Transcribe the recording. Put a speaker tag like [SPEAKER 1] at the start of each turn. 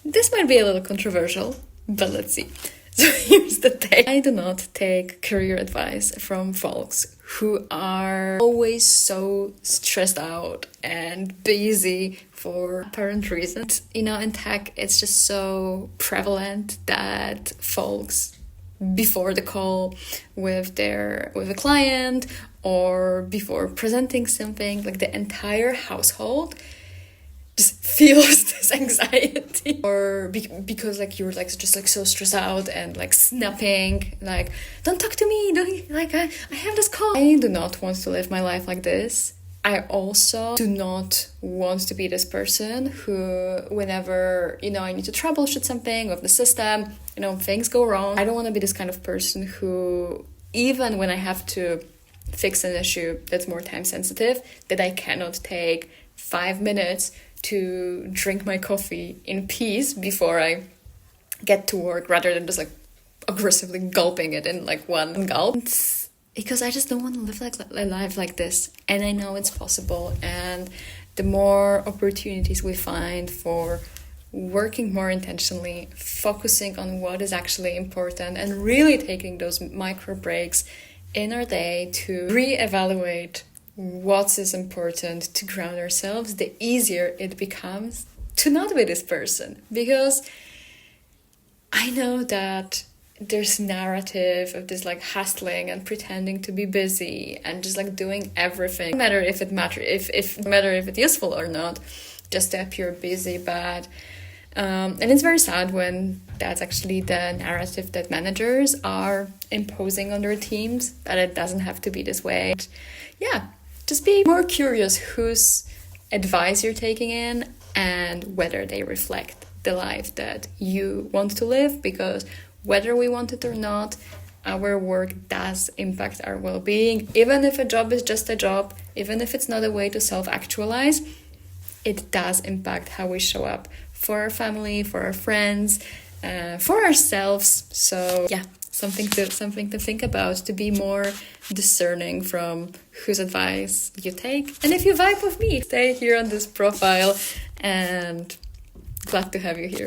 [SPEAKER 1] This might be a little controversial, but let's see. So here's the thing. I do not take career advice from folks who are always so stressed out and busy for apparent reasons. You know, in tech, it's just so prevalent that folks before the call with a client or before presenting something, like the entire household just feels this anxiety, or because like you're like just like so stressed out and like snapping, like, don't talk to me, don't, like I have this call. I do not want to live my life like this. I also do not want to be this person who, whenever, you know, I need to troubleshoot something with the system, you know, things go wrong. I don't want to be this kind of person who, even when I have to fix an issue that's more time sensitive, that I cannot take 5 minutes to drink my coffee in peace before I get to work, rather than just like aggressively gulping it in like one gulp. It's because I just don't want to live like a life like this, and I know it's possible. And the more opportunities we find for working more intentionally, focusing on what is actually important, and really taking those micro breaks in our day to reevaluate what is important, to ground ourselves, the easier it becomes to not be this person. Because I know that there's narrative of this like hustling and pretending to be busy and just like doing everything, no matter if it matters, no matter if it's useful or not, just to appear busy, bad. And it's very sad when that's actually the narrative that managers are imposing on their teams, that it doesn't have to be this way. Yeah, just be more curious whose advice you're taking in and whether they reflect the life that you want to live, because whether we want it or not, our work does impact our well-being. Even if a job is just a job, even if it's not a way to self-actualize, it does impact how we show up for our family, for our friends, for ourselves. So yeah, something to think about, to be more discerning from whose advice you take. And if you vibe with me, stay here on this profile, and glad to have you here.